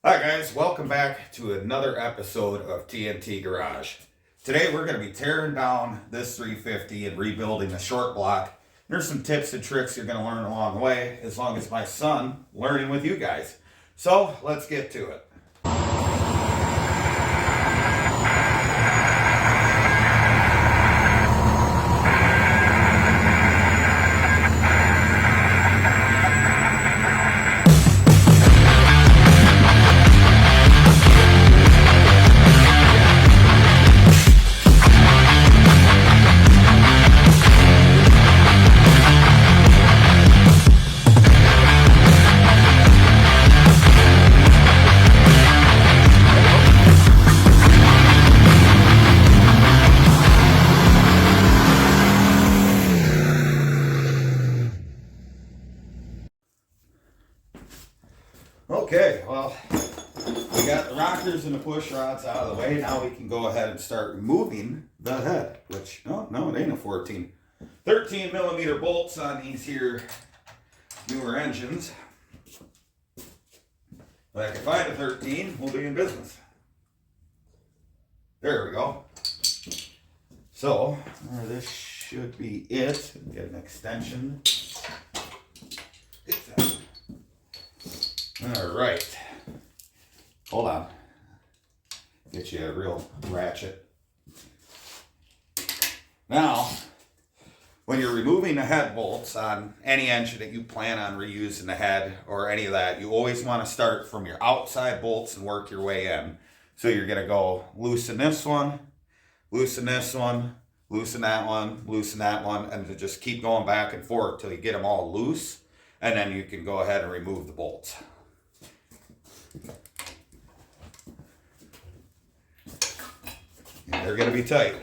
Hi guys, welcome back to another episode of T.N.T. Garage. Today we're going to be tearing down this 350 and rebuilding the short block. There's some tips and tricks you're going to learn along the way, as long as my son learning with you guys. So let's get to it. Okay, well, we got the rockers and the push rods out of the way. Now we can go ahead and start removing the head, which, no, it ain't a 14. 13 millimeter bolts on these here newer engines. If I can find a 13, we'll be in business. There we go. So, this should be it. Get an extension. All right. Hold on. Get you a real ratchet. Now, when you're removing the head bolts on any engine that you plan on reusing the head or any of that, you always want to start from your outside bolts and work your way in. So you're going to go loosen this one, loosen this one, loosen that one, loosen that one, and to just keep going back and forth till you get them all loose, and then you can go ahead and remove the bolts. They're going to be tight.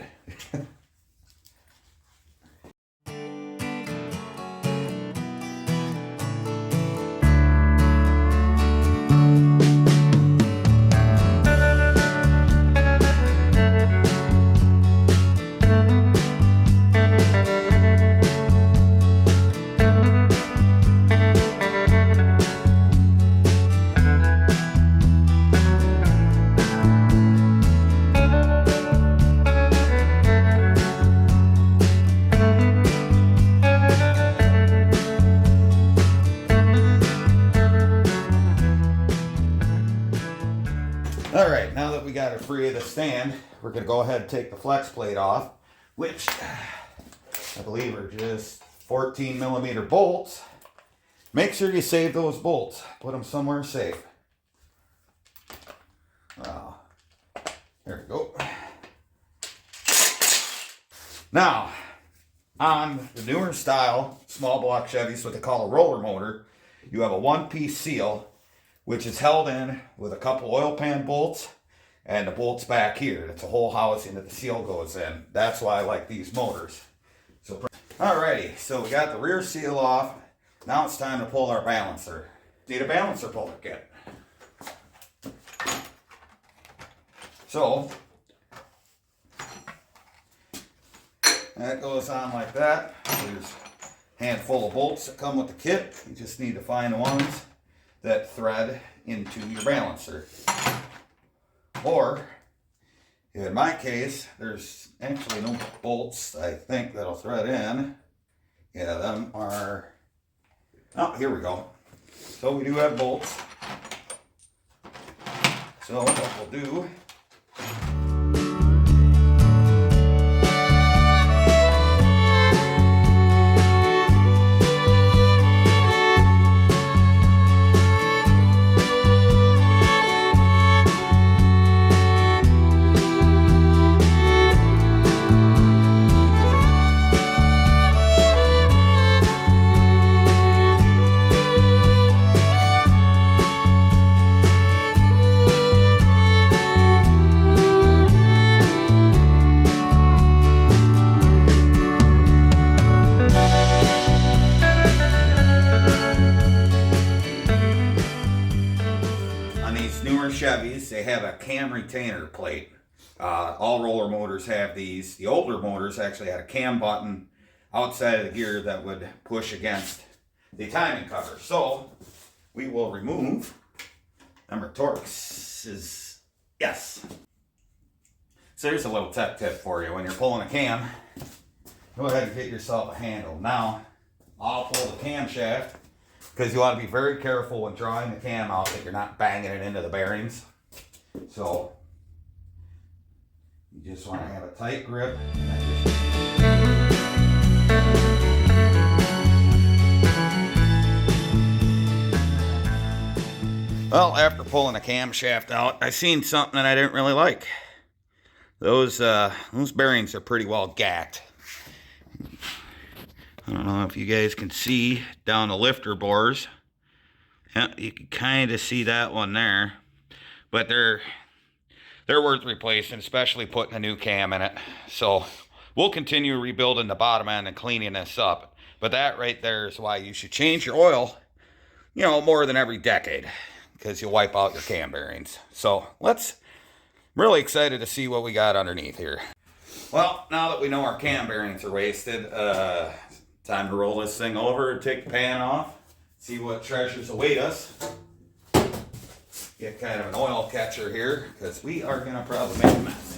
All right, now that we got it free of the stand, we're going to go ahead and take the flex plate off, which I believe are just 14 millimeter bolts. Make sure you save those bolts. Put them somewhere safe. There we go. Now, on the newer style small block Chevys, what they call a roller motor, you have a one-piece seal, which is held in with a couple oil pan bolts and the bolts back here. It's a whole housing that the seal goes in. That's why I like these motors. Alrighty, so we got the rear seal off. Now it's time to pull our balancer. Need a balancer puller kit. So, that goes on like that. There's a handful of bolts that come with the kit. You just need to find the ones that thread into your balancer. Or, in my case, there's actually no bolts, I think, that'll thread in. Yeah, them are, oh, here we go. So we do have bolts. So what we'll do, Chevys, they have a cam retainer plate. All roller motors have these. The older motors actually had a cam button outside of the gear that would push against the timing cover. So we will remove Remember, Torx is yes. So here's a little tech tip for you. When you're pulling a cam, go ahead and get yourself a handle. Now, I'll pull the camshaft because you want to be very careful when drawing the cam out that you're not banging it into the bearings. So you just want to have a tight grip. Well, after pulling the camshaft out, I seen something that I didn't really like. Those bearings are pretty well gacked. I don't know if you guys can see down the lifter bores. Yeah, you can kind of see that one there. But they're worth replacing, especially putting a new cam in it. So we'll continue rebuilding the bottom end and cleaning this up. But that right there is why you should change your oil, you know, more than every decade, because you wipe out your cam bearings. So I'm really excited to see what we got underneath here. Well, now that we know our cam bearings are wasted, time to roll this thing over, take the pan off, see what treasures await us. Get kind of an oil catcher here, because we are going to probably make a mess.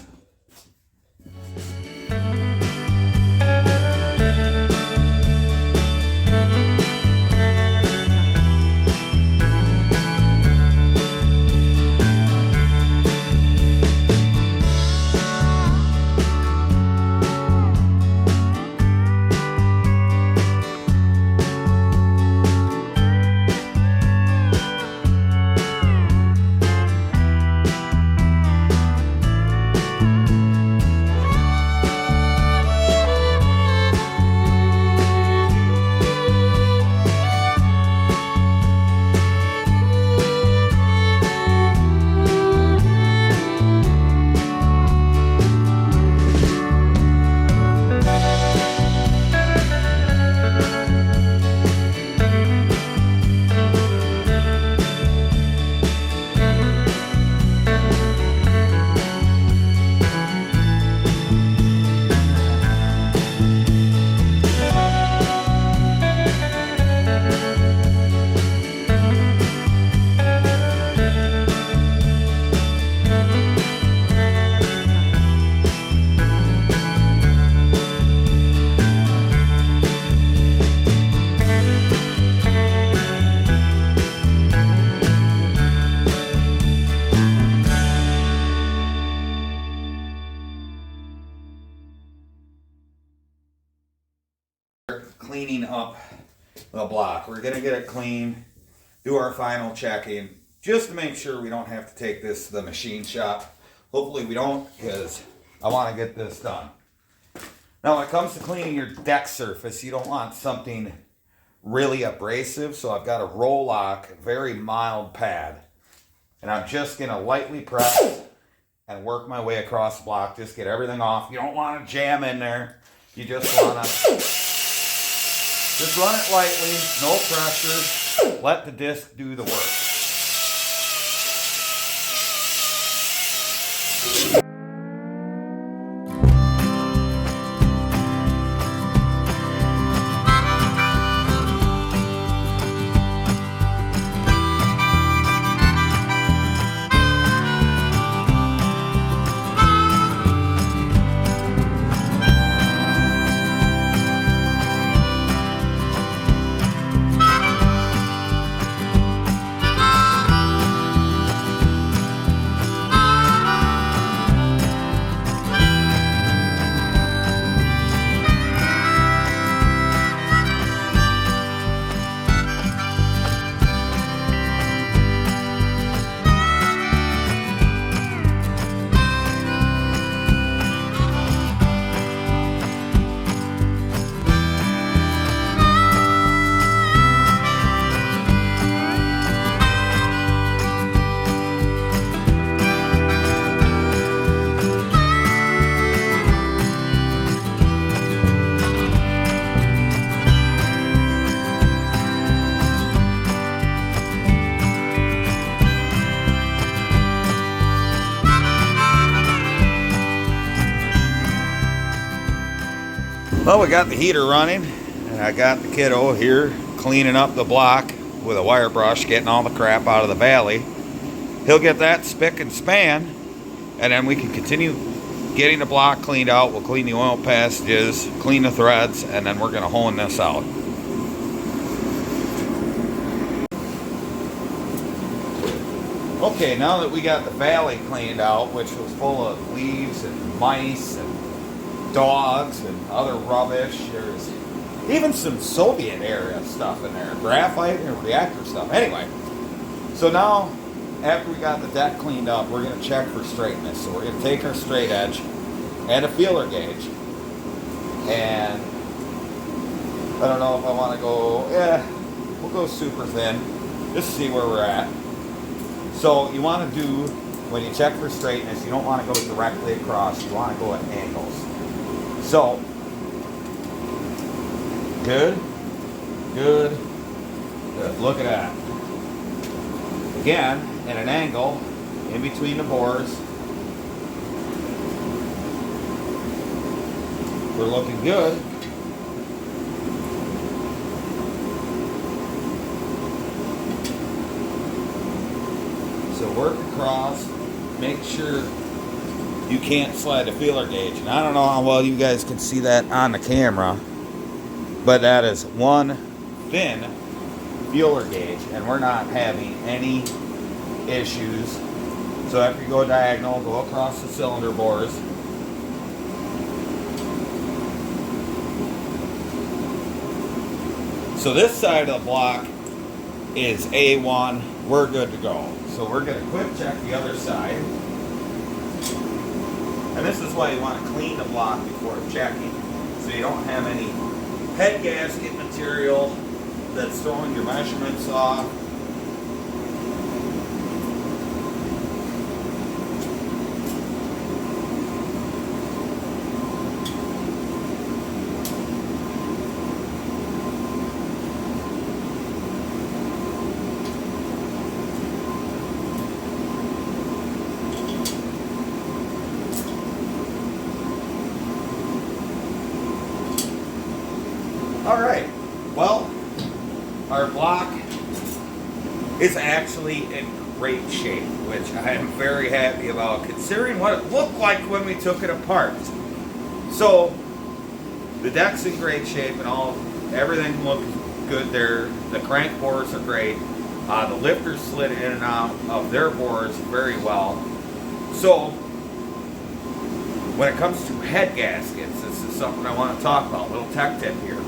Cleaning up the block. We're going to get it clean, do our final checking, just to make sure we don't have to take this to the machine shop. Hopefully we don't, because I want to get this done. Now when it comes to cleaning your deck surface, you don't want something really abrasive, so I've got a roll lock, very mild pad. And I'm just going to lightly press and work my way across the block, just get everything off. You don't want to jam in there. You just want to just run it lightly, no pressure. Let the disc do the work. Well, we got the heater running, and I got the kiddo here cleaning up the block with a wire brush, getting all the crap out of the valley. he'll get that spick and span, and then we can continue getting the block cleaned out. We'll clean the oil passages, clean the threads, and then we're going to hone this out. Okay, now that we got the valley cleaned out, which was full of leaves and mice and dogs and other rubbish, there's even some Soviet era stuff in there, graphite and reactor stuff. Anyway, so now after we got the deck cleaned up, we're going to check for straightness. So we're going to take our straight edge and a feeler gauge, and I don't know if I want to go, we'll go super thin just to see where we're at. So you want to do, when you check for straightness, you don't want to go directly across, you want to go at angles. So, good, good, good. Look at that. Again, at an angle, in between the bores. We're looking good. So work across, make sure you can't slide the feeler gauge. And I don't know how well you guys can see that on the camera, but that is one thin feeler gauge, and we're not having any issues. So after you go diagonal, go across the cylinder bores. So this side of the block is A1, we're good to go. So we're going to quick check the other side. And this is why you want to clean the block before checking, so you don't have any head gasket material that's throwing your measurements off. Alright, well, our block is actually in great shape, which I am very happy about considering what it looked like when we took it apart. So, the deck's in great shape and everything looks good there. The crank bores are great. The lifters slid in and out of their bores very well. So, when it comes to head gaskets, this is something I want to talk about, little tech tip here.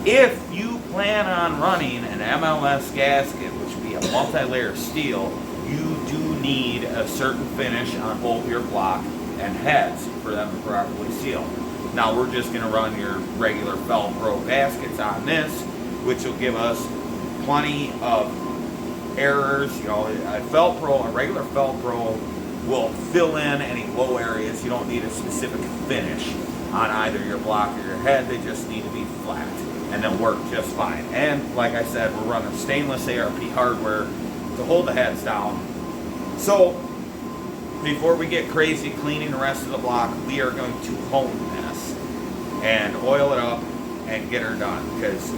If you plan on running an MLS gasket, which would be a multi-layer steel, you do need a certain finish on both your block and heads for them to properly seal. Now we're just going to run your regular Velcro gaskets on this, which will give us plenty of errors. You know, a regular Velcro will fill in any low areas. You don't need a specific finish on either your block or your head. They just need to be flat, and they'll work just fine. And like I said, we're running stainless ARP hardware to hold the heads down. So before we get crazy cleaning the rest of the block, we are going to hone this and oil it up and get her done, because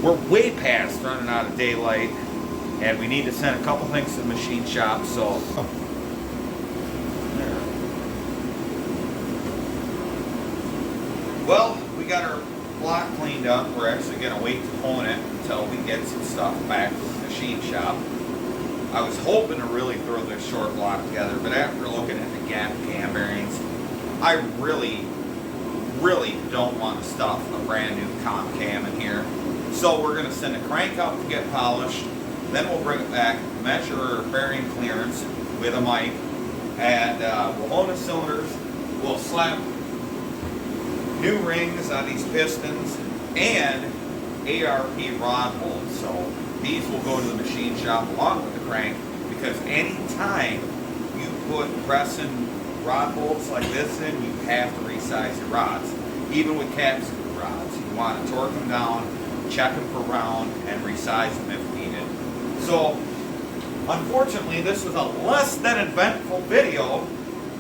we're way past running out of daylight and we need to send a couple things to the machine shop. So well, we got our block cleaned up. We're actually going to wait to hone it until we get some stuff back to the machine shop. I was hoping to really throw this short block together, but after looking at the gap cam bearings, I really don't want to stuff a brand new comp cam in here. So we're going to send a crank out to get polished, then we'll bring it back, measure our bearing clearance with a mic, and we'll hone the cylinders, we'll slap new rings on these pistons and ARP rod bolts. So these will go to the machine shop along with the crank, because any time you put pressing rod bolts like this in, you have to resize your rods. Even with cap screw rods, you want to torque them down, check them for round, and resize them if needed. So unfortunately, this was a less than eventful video.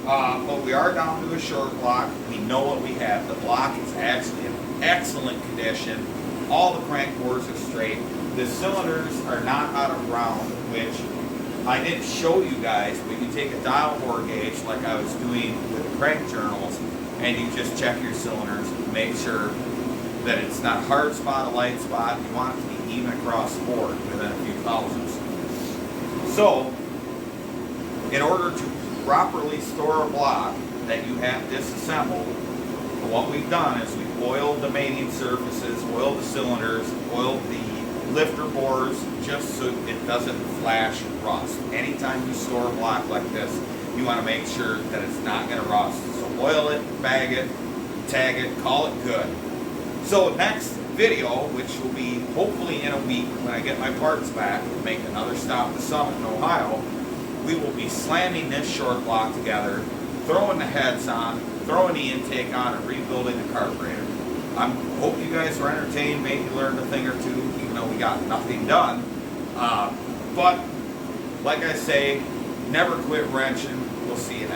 But we are down to a short block. We know what we have. The block is actually in excellent condition. All the crank bores are straight. The cylinders are not out of round, which I didn't show you guys, but you take a dial bore gauge like I was doing with the crank journals, and you just check your cylinders, make sure that it's not a hard spot, a light spot. You want it to be even across the board within a few thousandths. So, in order to properly store a block that you have disassembled, what we've done is we've oiled the mating surfaces, oiled the cylinders, oiled the lifter bores, just so it doesn't flash and rust. Anytime you store a block like this, you want to make sure that it's not going to rust. So oil it, bag it, tag it, call it good. So next video, which will be hopefully in a week when I get my parts back and make another stop to Summit in Ohio, we will be slamming this short block together, throwing the heads on, throwing the intake on, and rebuilding the carburetor. I hope you guys were entertained, maybe learned a thing or two, even though we got nothing done. But like I say, never quit wrenching. We'll see you